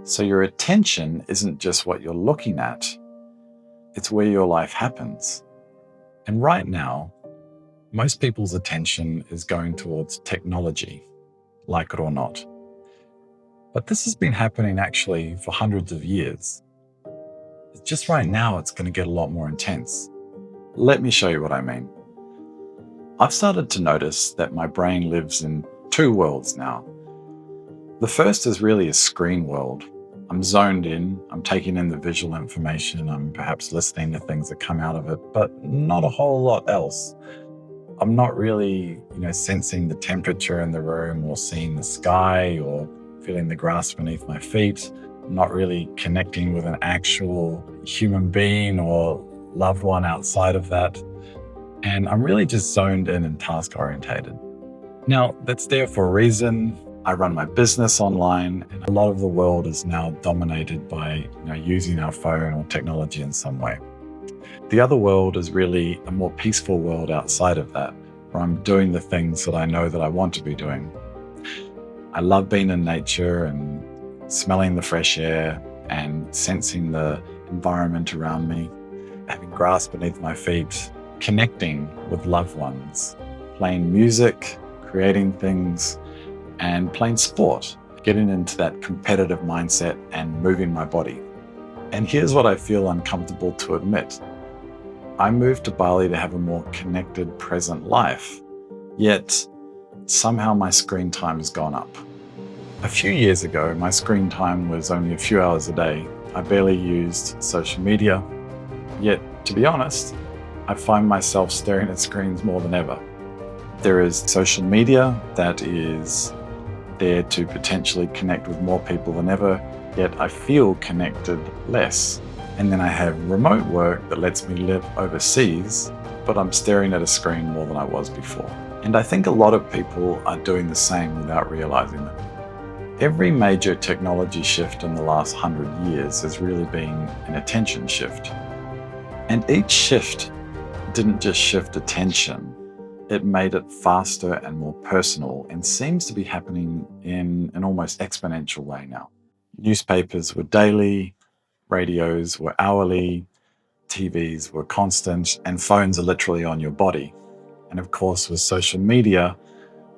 So your attention isn't just what you're looking at, it's where your life happens. And right now, most people's attention is going towards technology, like it or not. But this has been happening actually for hundreds of years. Just right now, it's going to get a lot more intense. Let me show you what I mean. I've started to notice that my brain lives in two worlds now. The first is really a screen world. I'm zoned in, I'm taking in the visual information, I'm perhaps listening to things that come out of it, but not a whole lot else. I'm not really, sensing the temperature in the room or seeing the sky or feeling the grass beneath my feet. I'm not really connecting with an actual human being or loved one outside of that. And I'm really just zoned in and task orientated. Now, that's there for a reason. I run my business online, and a lot of the world is now dominated by using our phone or technology in some way. The other world is really a more peaceful world outside of that, where I'm doing the things that I know that I want to be doing. I love being in nature and smelling the fresh air and sensing the environment around me, having grass beneath my feet, connecting with loved ones, playing music, creating things, and playing sport, getting into that competitive mindset and moving my body. And here's what I feel uncomfortable to admit. I moved to Bali to have a more connected, present life, yet somehow my screen time has gone up. A few years ago, my screen time was only a few hours a day. I barely used social media, yet to be honest, I find myself staring at screens more than ever. There is social media that is there to potentially connect with more people than ever, yet I feel connected less. And then I have remote work that lets me live overseas, but I'm staring at a screen more than I was before. And I think a lot of people are doing the same without realizing it. Every major technology shift in the last 100 years has really been an attention shift. And each shift didn't just shift attention, it made it faster and more personal and seems to be happening in an almost exponential way now. Newspapers were daily, radios were hourly, TVs were constant, and phones are literally on your body. And of course, with social media,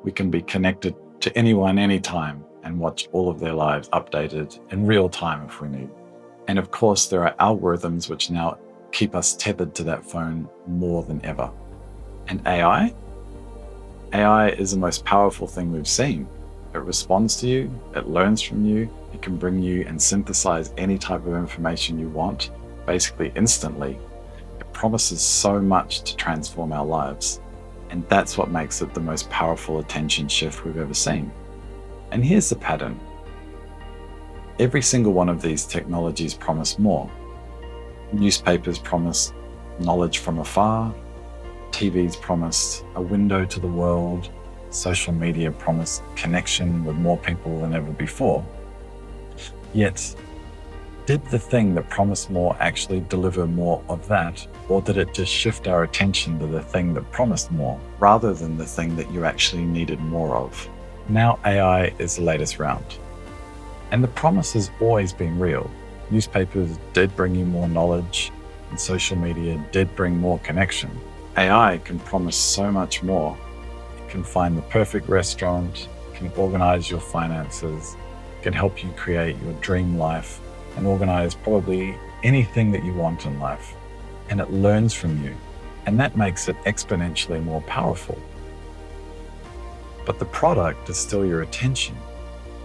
we can be connected to anyone, anytime, and watch all of their lives updated in real time if we need. And of course, there are algorithms which now keep us tethered to that phone more than ever. And AI? AI is the most powerful thing we've seen. It responds to you, it learns from you, it can bring you and synthesize any type of information you want, basically instantly. It promises so much to transform our lives. And that's what makes it the most powerful attention shift we've ever seen. And here's the pattern. Every single one of these technologies promise more. Newspapers promise knowledge from afar. TVs promised a window to the world. Social media promised connection with more people than ever before. Yet, did the thing that promised more actually deliver more of that? Or did it just shift our attention to the thing that promised more, rather than the thing that you actually needed more of? Now AI is the latest round. And the promise has always been real. Newspapers did bring you more knowledge, and social media did bring more connection. AI can promise so much more. It can find the perfect restaurant, can organize your finances, can help you create your dream life, and organize probably anything that you want in life. And it learns from you, and that makes it exponentially more powerful. But the product is still your attention.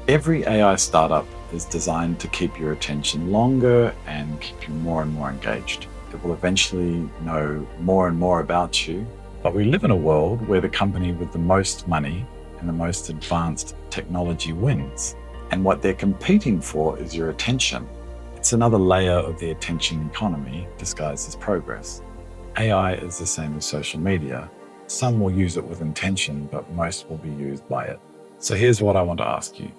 Every AI startup is designed to keep your attention longer and keep you more and more engaged. It will eventually know more and more about you. But we live in a world where the company with the most money and the most advanced technology wins. And what they're competing for is your attention. It's another layer of the attention economy disguised as progress. AI is the same as social media. Some will use it with intention, but most will be used by it. So here's what I want to ask you.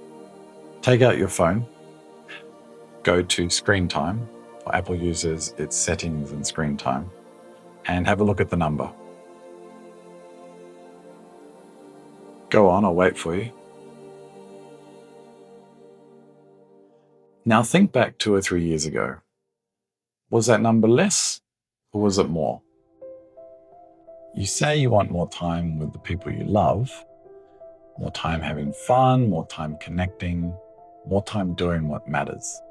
Take out your phone, go to screen time. For Apple users, it's settings and screen time, and have a look at the number. Go on, I'll wait for you. Now think back 2 or 3 years ago. Was that number less or was it more? You say you want more time with the people you love, more time having fun, more time connecting, more time doing what matters.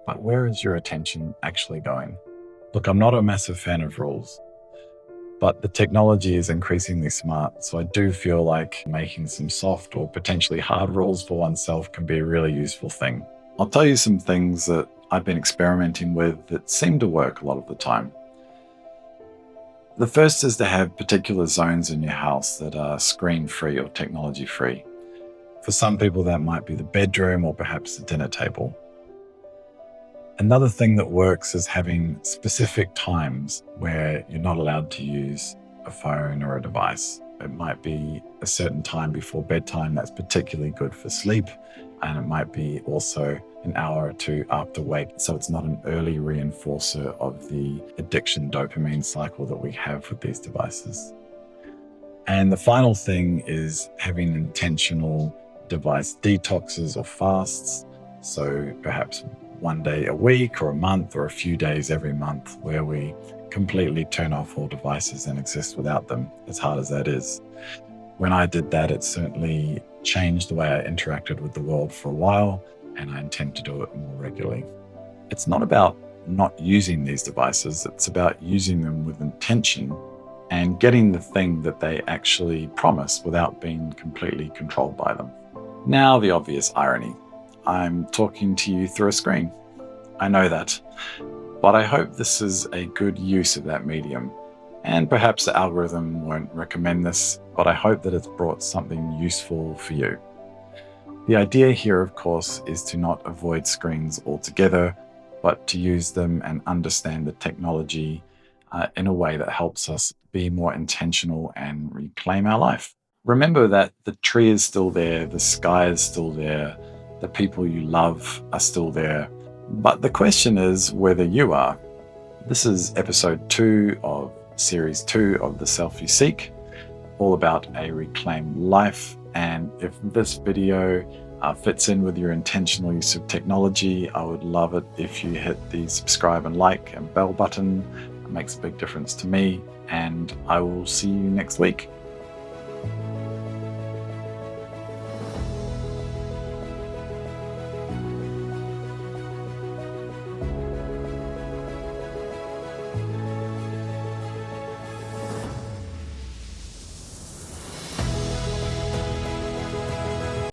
But where is your attention actually going? Look, I'm not a massive fan of rules, but the technology is increasingly smart. So I do feel like making some soft or potentially hard rules for oneself can be a really useful thing. I'll tell you some things that I've been experimenting with that seem to work a lot of the time. The first is to have particular zones in your house that are screen-free or technology-free. For some people, that might be the bedroom or perhaps the dinner table. Another thing that works is having specific times where you're not allowed to use a phone or a device. It might be a certain time before bedtime that's particularly good for sleep, and it might be also an hour or two after wake, so it's not an early reinforcer of the addiction dopamine cycle that we have with these devices. And the final thing is having intentional device detoxes or fasts. So perhaps one day a week or a month or a few days every month where we completely turn off all devices and exist without them, as hard as that is. When I did that, it certainly changed the way I interacted with the world for a while, and I intend to do it more regularly. It's not about not using these devices, it's about using them with intention and getting the thing that they actually promise without being completely controlled by them. Now, the obvious irony. I'm talking to you through a screen. I know that, but I hope this is a good use of that medium. And perhaps the algorithm won't recommend this, but I hope that it's brought something useful for you. The idea here, of course, is to not avoid screens altogether, but to use them and understand the technology in a way that helps us be more intentional and reclaim our life. Remember that the tree is still there, the sky is still there, the people you love are still there, but the question is whether you are. This is episode 2 of series 2 of The Self You Seek, all about a reclaimed life. And if this video fits in with your intentional use of technology, I would love it if you hit the subscribe and like and bell button. It makes a big difference to me, and I will see you next week.